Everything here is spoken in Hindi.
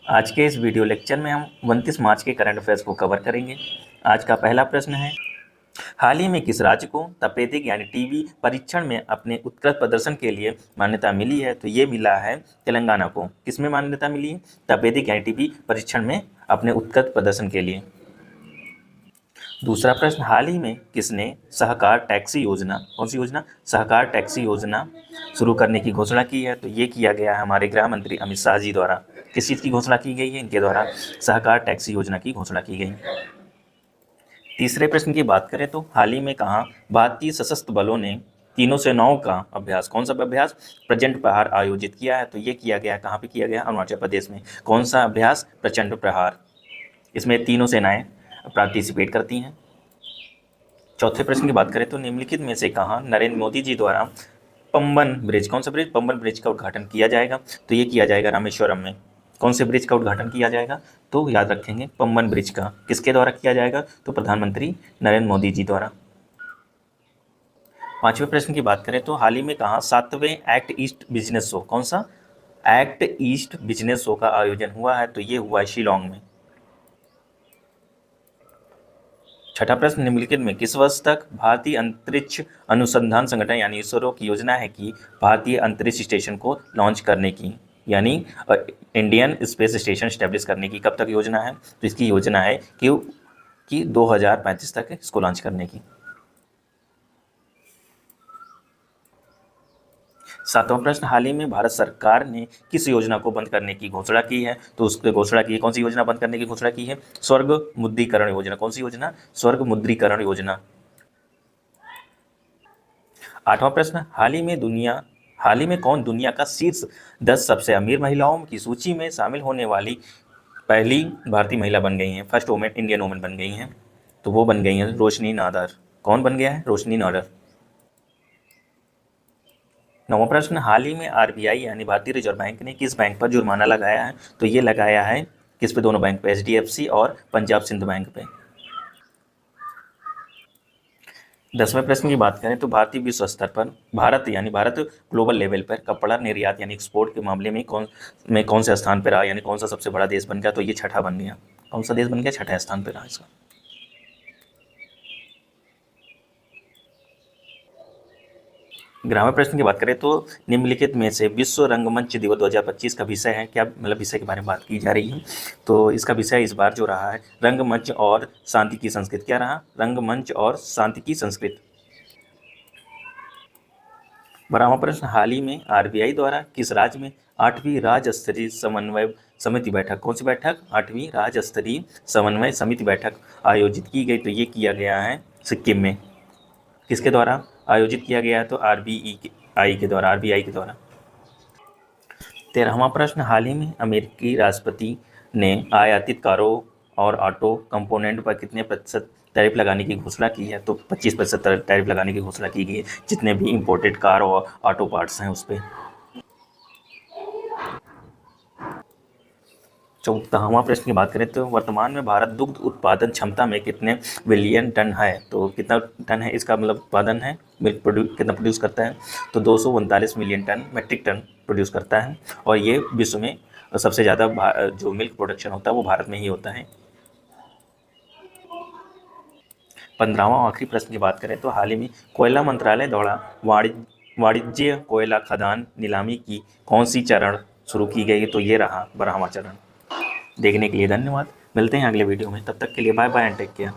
आज के इस वीडियो लेक्चर में हम 29 मार्च के करंट अफेयर्स को कवर करेंगे। आज का पहला प्रश्न है, हाल ही में किस राज्य को तपेदिक यानी टीबी परीक्षण में अपने उत्कृष्ट प्रदर्शन के लिए मान्यता मिली है? तो ये मिला है तेलंगाना को। किसमें मान्यता मिली है? तपेदिक यानी टीबी परीक्षण में अपने उत्कृष्ट प्रदर्शन के लिए। दूसरा प्रश्न, हाल ही में किसने सहकार टैक्सी योजना, कौन सी योजना? सहकार टैक्सी योजना शुरू करने की घोषणा की है? तो ये किया गया है हमारे गृह मंत्री अमित शाह जी द्वारा। किस चीज़ की घोषणा की गई है? इनके द्वारा सहकार टैक्सी योजना की घोषणा की गई। तीसरे प्रश्न की बात करें तो हाल ही में कहाँ भारतीय सशस्त्र बलों ने 3 से 9 का अभ्यास, कौन सा अभ्यास? प्रचंड प्रहार आयोजित किया है? तो ये किया गया, कहाँ पे किया गया? अरुणाचल प्रदेश में। कौन सा अभ्यास? प्रचंड प्रहार। इसमें 3 सेनाएं पार्टिसिपेट करती हैं। चौथे प्रश्न की बात करें तो निम्नलिखित में से कहाँ नरेंद्र मोदी जी द्वारा पंबन ब्रिज, कौन सा ब्रिज? पंबन ब्रिज का उद्घाटन किया जाएगा? तो ये किया जाएगा रामेश्वरम में। कौन से ब्रिज का उद्घाटन किया जाएगा? तो याद रखेंगे पंबन ब्रिज का। किसके द्वारा किया जाएगा? तो प्रधानमंत्री नरेंद्र मोदी जी द्वारा। पांचवें प्रश्न की बात करें तो हाल ही में कहाँ 7वें एक्ट ईस्ट बिजनेस शो, कौन सा? एक्ट ईस्ट बिजनेस शो का आयोजन हुआ है? तो ये हुआ है शिलोंग में। छठा प्रश्न, निम्नलिखित में किस वर्ष तक भारतीय अंतरिक्ष अनुसंधान संगठन यानी इसरो की योजना है कि भारतीय अंतरिक्ष स्टेशन को लॉन्च करने की, यानी इंडियन स्पेस स्टेशन स्टैब्लिश करने की कब तक योजना है? तो इसकी योजना है कि 2035 तक इसको लॉन्च करने की। सातवां प्रश्न, हाल ही में भारत सरकार ने किस योजना को बंद करने की घोषणा की है? तो उसकी घोषणा की है, कौन सी योजना बंद करने की घोषणा की है? स्वर्ग मुद्रीकरण योजना। कौन सी योजना? स्वर्ग मुद्रीकरण योजना। आठवां प्रश्न, हाल ही में कौन दुनिया का शीर्ष 10 सबसे अमीर महिलाओं की सूची में शामिल होने वाली पहली भारतीय महिला बन गई हैं? फर्स्ट वुमेन, इंडियन वुमेन बन गई हैं। तो वो बन गई हैं रोशनी नादर। कौन बन गया है? रोशनी नादर। नौवां प्रश्न, हाल ही में आरबीआई यानी भारतीय रिजर्व बैंक ने किस बैंक पर जुर्माना लगाया है? तो ये लगाया है किस पे? दोनों बैंक पे, एचडीएफसी और पंजाब सिंध बैंक पे। 10वें प्रश्न की बात करें तो भारतीय विश्व स्तर पर भारत ग्लोबल लेवल पर कपड़ा निर्यात यानी एक्सपोर्ट के मामले में कौन से स्थान पर रहा, यानी कौन सा सबसे बड़ा देश बन गया? तो ये छठा बन गया। कौन सा देश बन गया? छठे स्थान पर रहा इसका। 11वें प्रश्न की बात करें तो निम्नलिखित में से विश्व रंगमंच दिवस 2025 का विषय है क्या? मतलब विषय के बारे में बात की जा रही है। तो इसका विषय इस बार जो रहा है रंगमंच और शांति की संस्कृति। क्या रहा? रंगमंच और शांति की संस्कृति। 12वां प्रश्न, हाल ही में आरबीआई द्वारा किस राज्य में 8वीं राज्य स्तरीय समन्वय समिति बैठक, कौन सी बैठक? 8वीं राज्य स्तरीय समन्वय समिति बैठक आयोजित की गई? तो ये किया गया है सिक्किम में। किसके द्वारा आयोजित किया गया है? तो आरबीआई के द्वारा। 13वां प्रश्न, हाल ही में अमेरिकी राष्ट्रपति ने आयातित कारों और ऑटो कंपोनेंट पर कितने प्रतिशत टैरिफ लगाने की घोषणा की है? तो 25% टैरिफ लगाने की घोषणा की गई है जितने भी इंपोर्टेड कार और ऑटो पार्ट्स हैं उस पर। 14वां प्रश्न की बात करें तो वर्तमान में भारत दुग्ध उत्पादन क्षमता में कितने बिलियन टन है? तो कितना टन है इसका मतलब उत्पादन है, मिल्क कितना प्रोड्यूस करता है? तो 239 million ton metric ton produce करता है। और ये विश्व में सबसे ज़्यादा जो मिल्क प्रोडक्शन होता है वो भारत में ही होता है। 15वां आखिरी प्रश्न की बात करें तो हाल ही में कोयला मंत्रालय द्वारा वाणिज्य कोयला खदान नीलामी की कौन सी चरण शुरू की गई? तो ये रहा 12वां चरण। देखने के लिए धन्यवाद। मिलते हैं अगले वीडियो में, तब तक के लिए bye bye and take care.